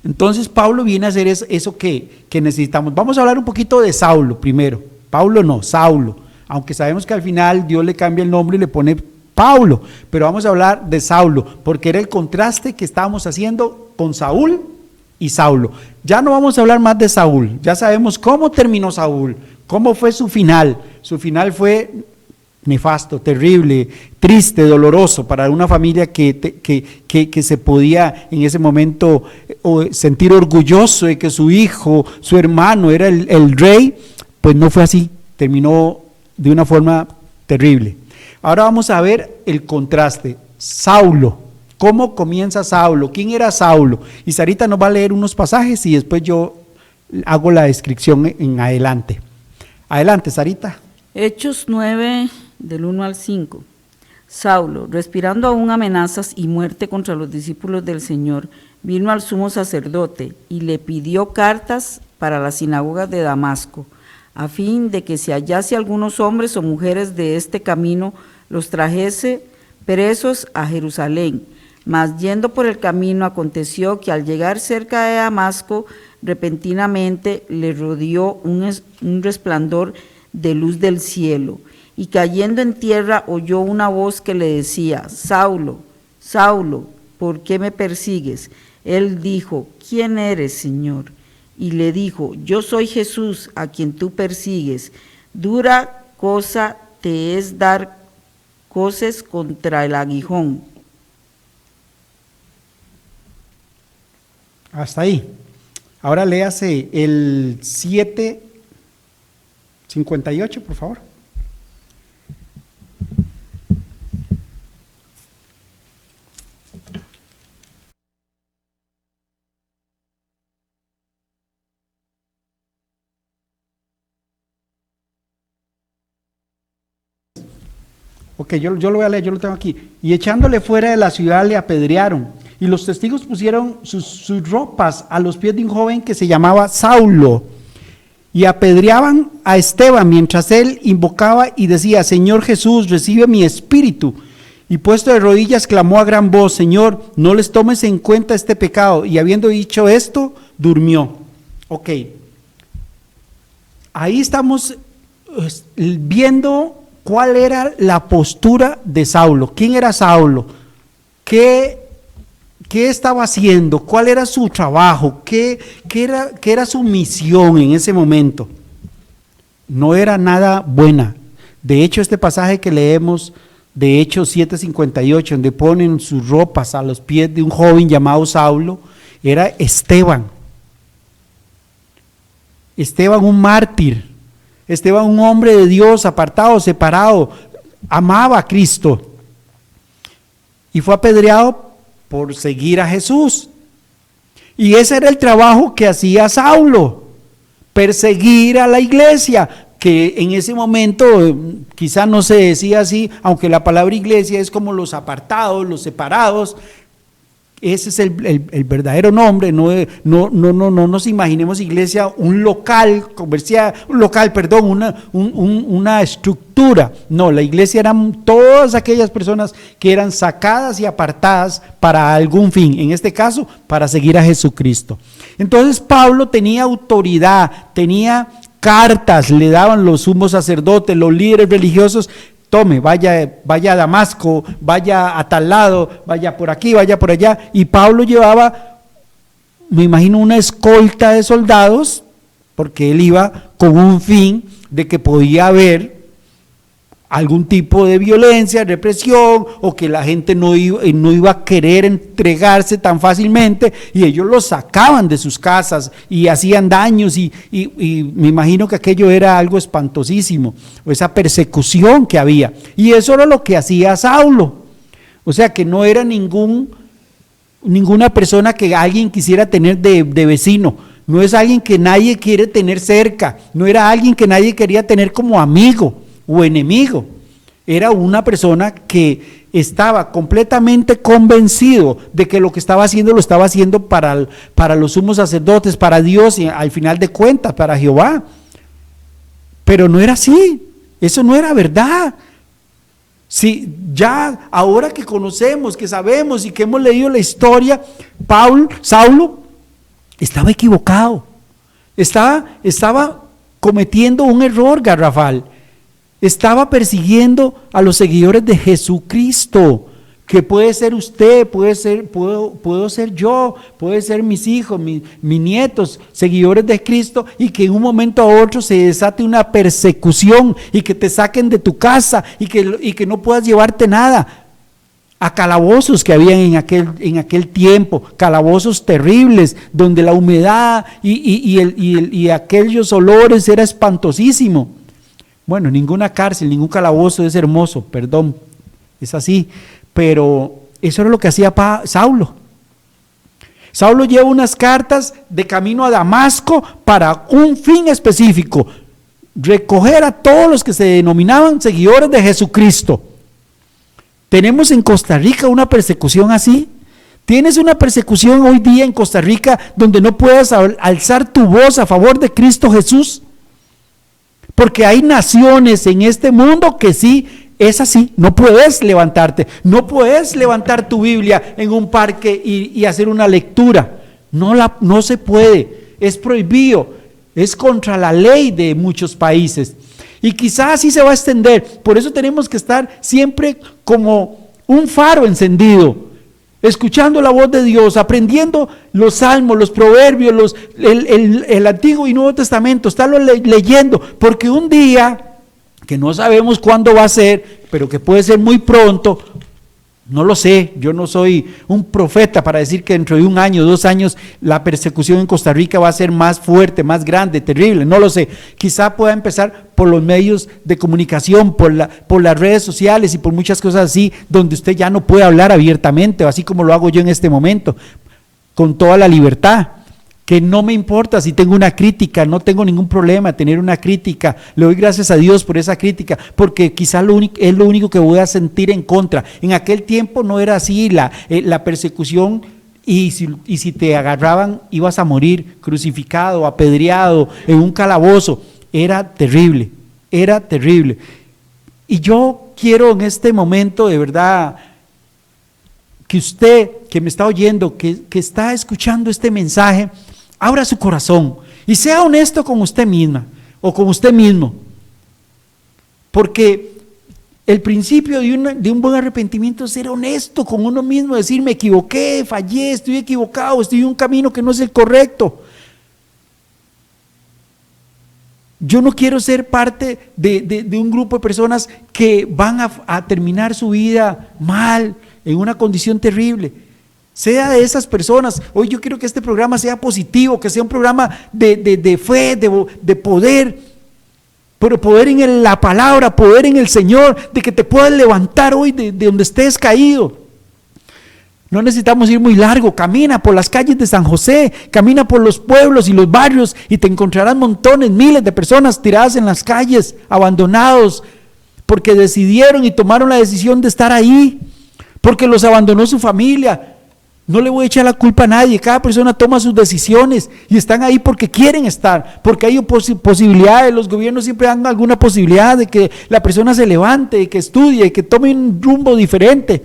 Entonces Pablo viene a hacer eso que necesitamos. Vamos a hablar un poquito de Saulo primero. Pablo no, Saulo, aunque sabemos que al final Dios le cambia el nombre y le pone Pablo, pero vamos a hablar de Saulo, porque era el contraste que estábamos haciendo con Saúl y Saulo. Ya no vamos a hablar más de Saúl, ya sabemos cómo terminó Saúl, cómo fue su final. Su final fue nefasto, terrible, triste, doloroso para una familia que se podía en ese momento sentir orgulloso de que su hijo, su hermano era el rey. Pues no fue así, terminó de una forma terrible. Ahora vamos a ver el contraste. Saulo, ¿cómo comienza Saulo? ¿Quién era Saulo? Y Sarita nos va a leer unos pasajes y después yo hago la descripción en adelante. Adelante, Sarita. Hechos 9, del 1 al 5. Saulo, respirando aún amenazas y muerte contra los discípulos del Señor, vino al sumo sacerdote y le pidió cartas para las sinagogas de Damasco, a fin de que si hallase algunos hombres o mujeres de este camino, los trajese presos a Jerusalén. Mas yendo por el camino, aconteció que al llegar cerca de Damasco, repentinamente le rodeó un resplandor de luz del cielo, y cayendo en tierra oyó una voz que le decía: Saulo, Saulo, ¿por qué me persigues? Él dijo: ¿Quién eres, Señor? Y le dijo: Yo soy Jesús, a quien tú persigues. Dura cosa te es dar coces contra el aguijón. Hasta ahí. Ahora léase el 7:58, por favor. Ok, yo lo voy a leer, yo lo tengo aquí. Y echándole fuera de la ciudad le apedrearon, y los testigos pusieron sus ropas a los pies de un joven que se llamaba Saulo, y apedreaban a Esteban mientras él invocaba y decía: Señor Jesús, recibe mi espíritu. Y puesto de rodillas clamó a gran voz: Señor, no les tomes en cuenta este pecado. Y habiendo dicho esto, durmió. Ok, ahí estamos viendo cuál era la postura de Saulo. ¿Quién era Saulo? ¿Qué estaba haciendo? ¿Cuál era su trabajo? ¿Qué era su misión en ese momento? No era nada buena. De hecho, este pasaje que leemos de Hechos 7:58, donde ponen sus ropas a los pies de un joven llamado Saulo, era Esteban. Esteban, un mártir. Esteban, un hombre de Dios, apartado, separado, amaba a Cristo. Y fue apedreado por seguir a Jesús. Y ese era el trabajo que hacía Saulo, perseguir a la iglesia, que en ese momento quizá no se decía así, aunque la palabra iglesia es como los apartados, los separados. Ese es el verdadero nombre. No nos imaginemos iglesia, un local comercial, una estructura. No, la iglesia eran todas aquellas personas que eran sacadas y apartadas para algún fin, en este caso, para seguir a Jesucristo. Entonces Pablo tenía autoridad, tenía cartas, le daban los sumos sacerdotes, los líderes religiosos: tome, vaya a Damasco, vaya a tal lado, vaya por aquí, vaya por allá. Y Pablo llevaba, me imagino, una escolta de soldados, porque él iba con un fin de que podía haber algún tipo de violencia, represión, o que la gente no iba a querer entregarse tan fácilmente, y ellos los sacaban de sus casas y hacían daños, y me imagino que aquello era algo espantosísimo, esa persecución que había, y eso era lo que hacía Saulo. O sea que no era ninguna persona que alguien quisiera tener de vecino, no es alguien que nadie quiere tener cerca, no era alguien que nadie quería tener como amigo o enemigo. Era una persona que estaba completamente convencido de que lo que estaba haciendo lo estaba haciendo para los sumos sacerdotes, para Dios y al final de cuentas para Jehová. Pero no era así, eso no era verdad. Si ya ahora que conocemos, que sabemos y que hemos leído la historia, Saulo estaba equivocado, estaba cometiendo un error garrafal. Estaba persiguiendo a los seguidores de Jesucristo, que puede ser usted, puedo ser yo, puede ser mis hijos, mis nietos, seguidores de Cristo, y que en un momento a otro se desate una persecución y que te saquen de tu casa y que no puedas llevarte nada. A calabozos que habían en aquel tiempo, calabozos terribles, donde la humedad y aquellos olores era espantosísimo. Bueno, ninguna cárcel, ningún calabozo es hermoso, perdón, es así, pero eso era lo que hacía Saulo. Saulo lleva unas cartas de camino a Damasco para un fin específico: recoger a todos los que se denominaban seguidores de Jesucristo. ¿Tenemos en Costa Rica una persecución así? ¿Tienes una persecución hoy día en Costa Rica donde no puedas alzar tu voz a favor de Cristo Jesús? Porque hay naciones en este mundo que sí, es así, no puedes levantarte, no puedes levantar tu Biblia en un parque y hacer una lectura, no se puede, es prohibido, es contra la ley de muchos países. Y quizás así se va a extender. Por eso tenemos que estar siempre como un faro encendido, escuchando la voz de Dios, aprendiendo los salmos, los proverbios, el Antiguo y Nuevo Testamento, estarlo leyendo, porque un día, que no sabemos cuándo va a ser, pero que puede ser muy pronto, no lo sé, yo no soy un profeta para decir que dentro de 1 año, 2 años, la persecución en Costa Rica va a ser más fuerte, más grande, terrible, no lo sé. Quizá pueda empezar por los medios de comunicación, por las redes sociales y por muchas cosas así, donde usted ya no puede hablar abiertamente, así como lo hago yo en este momento, con toda la libertad. Que no me importa si tengo una crítica, no tengo ningún problema tener una crítica, le doy gracias a Dios por esa crítica, porque quizás es lo único que voy a sentir en contra. En aquel tiempo no era así, la persecución, y si te agarraban ibas a morir crucificado, apedreado, en un calabozo, era terrible, era terrible. Y yo quiero en este momento de verdad que usted que me está oyendo, que está escuchando este mensaje, abra su corazón y sea honesto con usted misma o con usted mismo, porque el principio de un buen arrepentimiento es ser honesto con uno mismo, decir: me equivoqué, fallé, estoy equivocado, estoy en un camino que no es el correcto. Yo no quiero ser parte de un grupo de personas que van a terminar su vida mal, en una condición terrible. Sea de esas personas. Hoy yo quiero que este programa sea positivo, que sea un programa de fe, de poder, pero poder en la palabra, poder en el Señor, de que te puedas levantar hoy de donde estés caído. No necesitamos ir muy largo, camina por las calles de San José, camina por los pueblos y los barrios y te encontrarás montones, miles de personas tiradas en las calles, abandonados, porque decidieron y tomaron la decisión de estar ahí, porque los abandonó su familia. No le voy a echar la culpa a nadie, cada persona toma sus decisiones y están ahí porque quieren estar, porque hay posibilidades, los gobiernos siempre dan alguna posibilidad de que la persona se levante, de que estudie, que tome un rumbo diferente,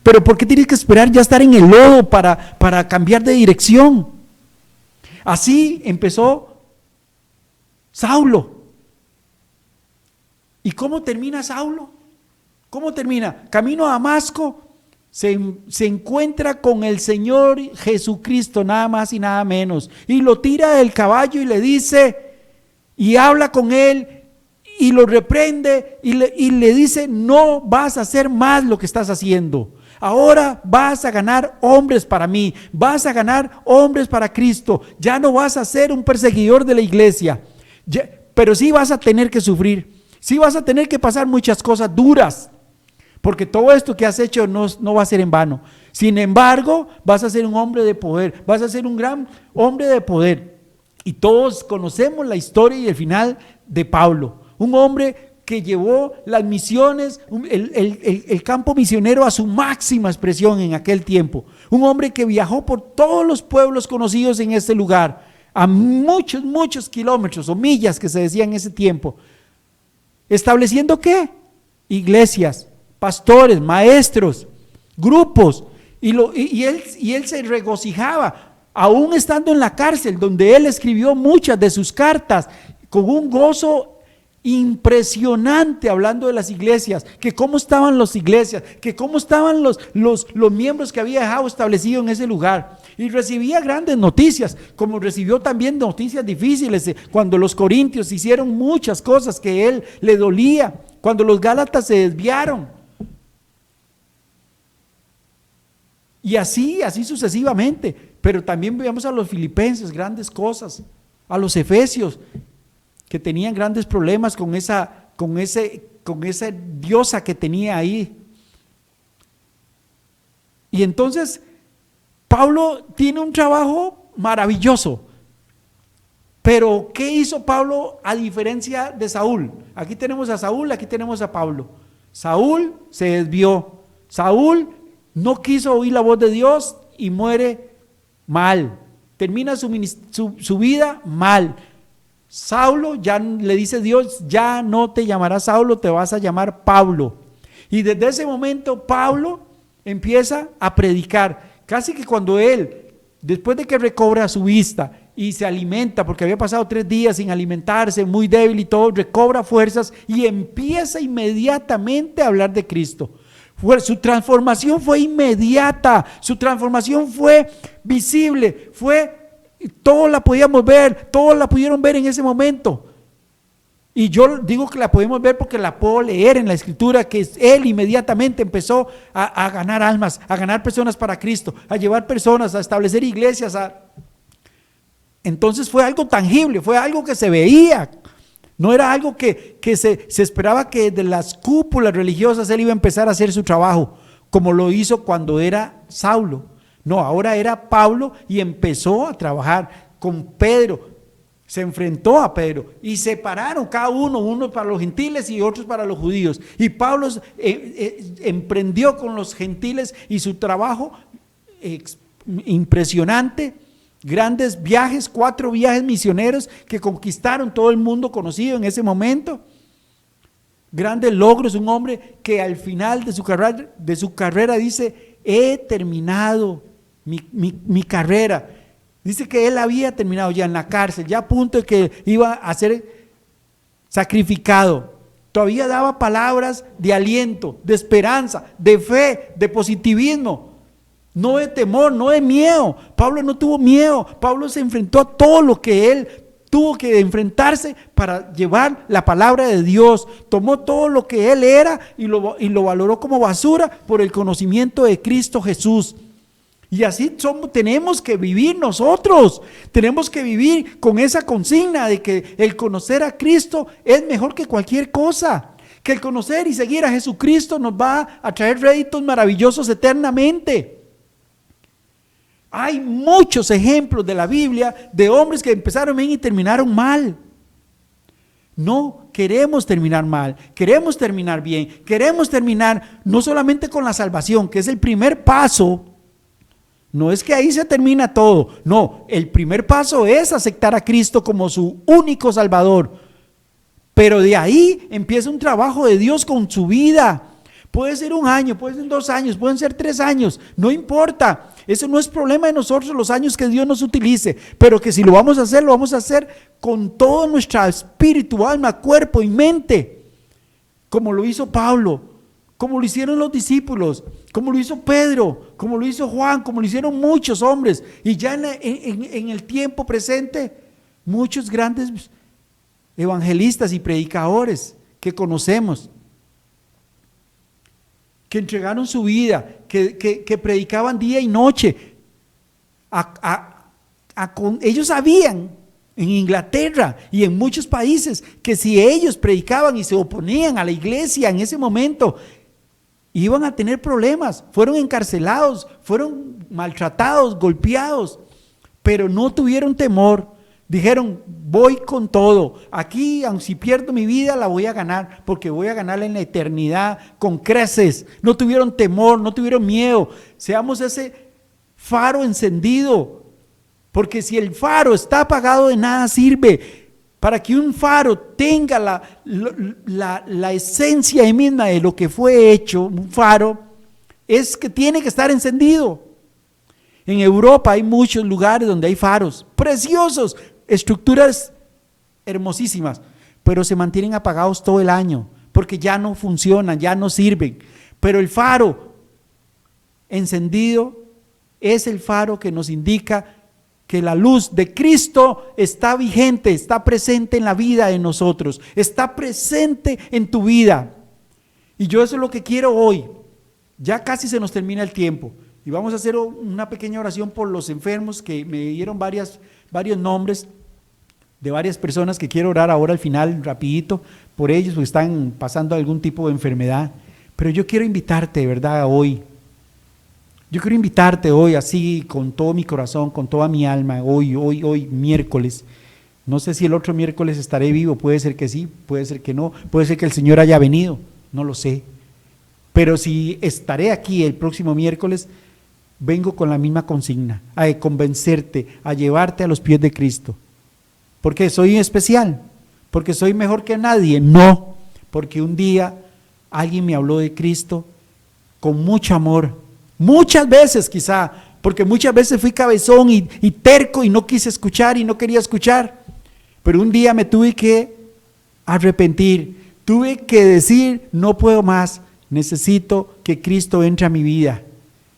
pero ¿por qué tienes que esperar ya estar en el lodo para cambiar de dirección? Así empezó Saulo. ¿Y cómo termina Saulo? ¿Cómo termina? Camino a Damasco. Se encuentra con el Señor Jesucristo, nada más y nada menos, y lo tira del caballo y le dice, y habla con él, y lo reprende, y le dice: no vas a hacer más lo que estás haciendo, ahora vas a ganar hombres para mí, vas a ganar hombres para Cristo, ya no vas a ser un perseguidor de la iglesia, pero sí vas a tener que sufrir, sí vas a tener que pasar muchas cosas duras, porque todo esto que has hecho no va a ser en vano. Sin embargo, vas a ser un hombre de poder, vas a ser un gran hombre de poder. Y todos conocemos la historia y el final de Pablo, un hombre que llevó las misiones, el campo misionero a su máxima expresión en aquel tiempo. Un hombre que viajó por todos los pueblos conocidos en este lugar, a muchos kilómetros o millas que se decía en ese tiempo. ¿Estableciendo qué? Iglesias, pastores, maestros, grupos, y él se regocijaba, aún estando en la cárcel, donde él escribió muchas de sus cartas, con un gozo impresionante hablando de las iglesias, que cómo estaban las iglesias, que cómo estaban los miembros que había dejado establecido en ese lugar. Y recibía grandes noticias, como recibió también noticias difíciles, cuando los corintios hicieron muchas cosas que él le dolía, cuando los gálatas se desviaron. Y así sucesivamente. Pero también veamos a los filipenses, grandes cosas, a los efesios, que tenían grandes problemas con esa diosa que tenía ahí. Y entonces Pablo tiene un trabajo maravilloso. Pero ¿qué hizo Pablo a diferencia de Saúl? Aquí tenemos a Saúl, aquí tenemos a Pablo. Saúl se desvió. Saúl no quiso oír la voz de Dios y muere mal. Termina su vida mal. Saulo, ya le dice Dios, ya no te llamarás Saulo, te vas a llamar Pablo. Y desde ese momento Pablo empieza a predicar. Casi que cuando él, después de que recobra su vista y se alimenta, porque había pasado 3 días sin alimentarse, muy débil y todo, recobra fuerzas y empieza inmediatamente a hablar de Cristo. Su transformación fue inmediata, su transformación fue visible, todos la podíamos ver, todos la pudieron ver en ese momento. Y yo digo que la podemos ver porque la puedo leer en la escritura, que él inmediatamente empezó a ganar almas, a ganar personas para Cristo, a llevar personas, a establecer iglesias. Entonces fue algo tangible, fue algo que se veía. No era algo que se esperaba que de las cúpulas religiosas él iba a empezar a hacer su trabajo, como lo hizo cuando era Saulo. No, ahora era Pablo y empezó a trabajar con Pedro. Se enfrentó a Pedro y separaron cada uno para los gentiles y otros para los judíos. Y Pablo emprendió con los gentiles y su trabajo impresionante. Grandes viajes, 4 viajes misioneros que conquistaron todo el mundo conocido en ese momento. Grandes logros, un hombre que al final de su carrera dice, he terminado mi carrera. Dice que él había terminado ya en la cárcel, ya a punto de que iba a ser sacrificado. Todavía daba palabras de aliento, de esperanza, de fe, de positivismo. No de temor, no de miedo. Pablo no tuvo miedo. Pablo se enfrentó a todo lo que él tuvo que enfrentarse para llevar la palabra de Dios. Tomó todo lo que él era y lo valoró como basura por el conocimiento de Cristo Jesús. Y así tenemos que vivir nosotros. Tenemos que vivir con esa consigna de que el conocer a Cristo es mejor que cualquier cosa. Que el conocer y seguir a Jesucristo nos va a traer réditos maravillosos eternamente. Hay muchos ejemplos de la Biblia de hombres que empezaron bien y terminaron mal. No queremos terminar mal, queremos terminar bien, queremos terminar no solamente con la salvación, que es el primer paso. No es que ahí se termina todo, no, el primer paso es aceptar a Cristo como su único Salvador. Pero de ahí empieza un trabajo de Dios con su vida. Puede ser 1 año, puede ser 2 años, pueden ser 3 años, no importa. Eso no es problema de nosotros, los años que Dios nos utilice, pero que si lo vamos a hacer con todo nuestro espíritu, alma, cuerpo y mente, como lo hizo Pablo, como lo hicieron los discípulos, como lo hizo Pedro, como lo hizo Juan, como lo hicieron muchos hombres, y ya en el tiempo presente, muchos grandes evangelistas y predicadores que conocemos, que entregaron su vida, que predicaban día y noche. Ellos sabían en Inglaterra y en muchos países que si ellos predicaban y se oponían a la iglesia en ese momento, iban a tener problemas. Fueron encarcelados, fueron maltratados, golpeados, pero no tuvieron temor. Dijeron, voy con todo, aquí aun si pierdo mi vida la voy a ganar, porque voy a ganarla en la eternidad con creces. No tuvieron temor, no tuvieron miedo. Seamos ese faro encendido, porque si el faro está apagado de nada sirve. Para que un faro tenga la esencia misma de lo que fue hecho, un faro, es que tiene que estar encendido. En Europa hay muchos lugares donde hay faros preciosos, estructuras hermosísimas, pero se mantienen apagados todo el año, porque ya no funcionan, ya no sirven. Pero el faro encendido es el faro que nos indica que la luz de Cristo está vigente, está presente en la vida de nosotros, está presente en tu vida. Y yo eso es lo que quiero hoy. Ya casi se nos termina el tiempo y vamos a hacer una pequeña oración por los enfermos, que me dieron varios nombres de varias personas que quiero orar ahora al final, rapidito, por ellos, porque están pasando algún tipo de enfermedad. Pero yo quiero invitarte, de verdad, hoy. Yo quiero invitarte hoy, así, con todo mi corazón, con toda mi alma, hoy, miércoles. No sé si el otro miércoles estaré vivo, puede ser que sí, puede ser que no, puede ser que el Señor haya venido, no lo sé. Pero si estaré aquí el próximo miércoles, vengo con la misma consigna, a convencerte, a llevarte a los pies de Cristo. ¿Porque soy especial? ¿Porque soy mejor que nadie? No, porque un día alguien me habló de Cristo con mucho amor, muchas veces quizá, porque muchas veces fui cabezón y terco y no quise escuchar y no quería escuchar, pero un día me tuve que arrepentir, tuve que decir, no puedo más, necesito que Cristo entre a mi vida.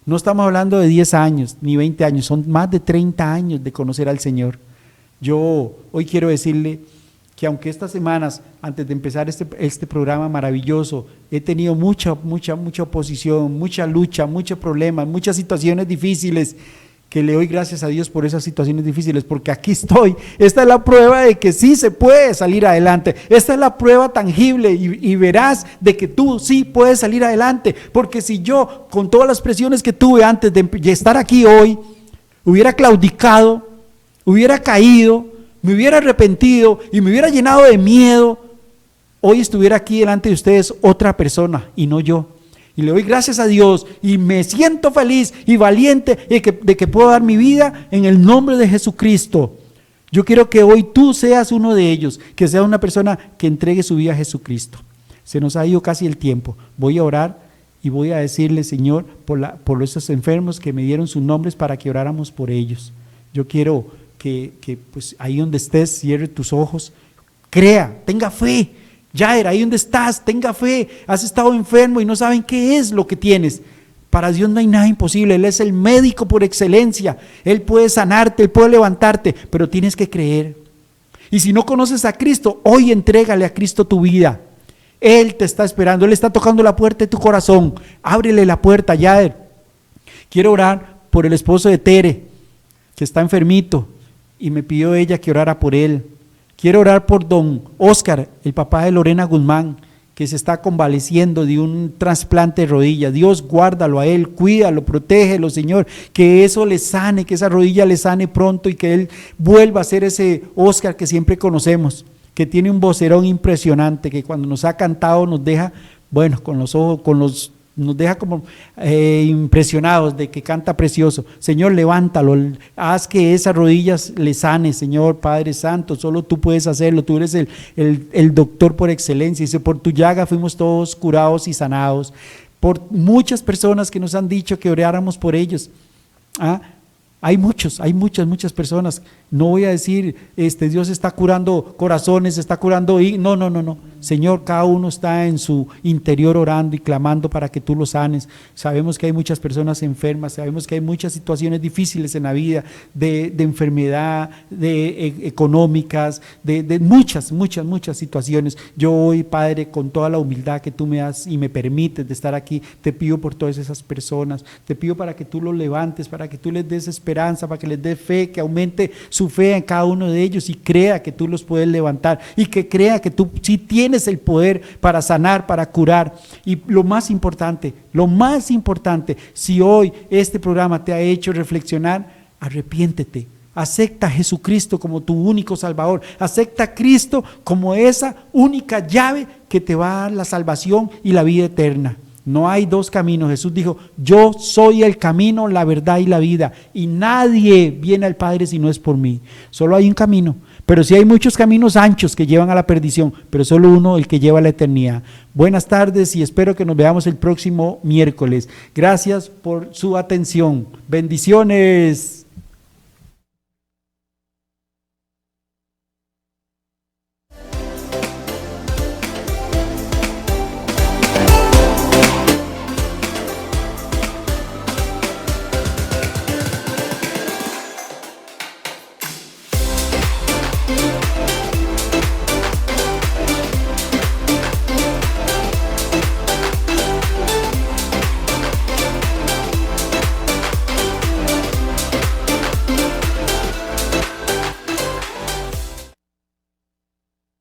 No estamos hablando de 10 años ni 20 años, son más de 30 años de conocer al Señor. Yo hoy quiero decirle que aunque estas semanas, antes de empezar este programa maravilloso, he tenido mucha oposición, mucha lucha, muchos problemas, muchas situaciones difíciles, que le doy gracias a Dios por esas situaciones difíciles, porque aquí estoy. Esta es la prueba de que sí se puede salir adelante. Esta es la prueba tangible y verás de que tú sí puedes salir adelante, porque si yo, con todas las presiones que tuve antes de estar aquí hoy, hubiera claudicado, hubiera caído, me hubiera arrepentido y me hubiera llenado de miedo, hoy estuviera aquí delante de ustedes otra persona y no yo. Y le doy gracias a Dios y me siento feliz y valiente de que puedo dar mi vida en el nombre de Jesucristo. Yo quiero que hoy tú seas uno de ellos, que sea una persona que entregue su vida a Jesucristo. Se nos ha ido casi el tiempo. Voy a orar y voy a decirle, Señor, por esos enfermos que me dieron sus nombres para que oráramos por ellos. Yo quiero que pues ahí donde estés, cierre tus ojos, crea, tenga fe. Jair, ahí donde estás, tenga fe. Has estado enfermo y no saben qué es lo que tienes. Para Dios no hay nada imposible. Él es el médico por excelencia. Él puede sanarte, Él puede levantarte, pero tienes que creer. Y si no conoces a Cristo, hoy entrégale a Cristo tu vida. Él te está esperando, Él está tocando la puerta de tu corazón. Ábrele la puerta, Jair. Quiero orar por el esposo de Tere, que está enfermito, y me pidió ella que orara por él. Quiero orar por don Oscar, el papá de Lorena Guzmán, que se está convaleciendo de un trasplante de rodilla. Dios, guárdalo a él, cuídalo, protégelo, Señor, que eso le sane, que esa rodilla le sane pronto y que él vuelva a ser ese Oscar que siempre conocemos, que tiene un vocerón impresionante, que cuando nos ha cantado nos deja, bueno, con los ojos, nos deja como impresionados de que canta precioso. Señor, levántalo, haz que esas rodillas le sane, Señor Padre Santo, solo tú puedes hacerlo, tú eres el doctor por excelencia. Dice, por tu llaga fuimos todos curados y sanados. Por muchas personas que nos han dicho que oráramos por ellos. Hay muchas personas. No voy a decir, Dios está curando corazones, está curando, no. Señor, cada uno está en su interior orando y clamando para que tú lo sanes. Sabemos que hay muchas personas enfermas, sabemos que hay muchas situaciones difíciles en la vida, de enfermedad, económicas, de muchas situaciones. Yo hoy, Padre, con toda la humildad que tú me das y me permites de estar aquí, te pido por todas esas personas, te pido para que tú los levantes, para que tú les des esperanza, para que les des fe, que aumente su fe en cada uno de ellos y crea que tú los puedes levantar y que crea que tú sí tienes el poder para sanar, para curar. Y lo más importante, si hoy este programa te ha hecho reflexionar, arrepiéntete, acepta a Jesucristo como tu único Salvador, acepta a Cristo como esa única llave que te va a dar la salvación y la vida eterna. No hay dos caminos. Jesús dijo, yo soy el camino, la verdad y la vida, y nadie viene al Padre si no es por mí. Solo hay un camino, pero sí hay muchos caminos anchos que llevan a la perdición, pero solo uno, el que lleva a la eternidad. Buenas tardes y espero que nos veamos el próximo miércoles. Gracias por su atención. Bendiciones.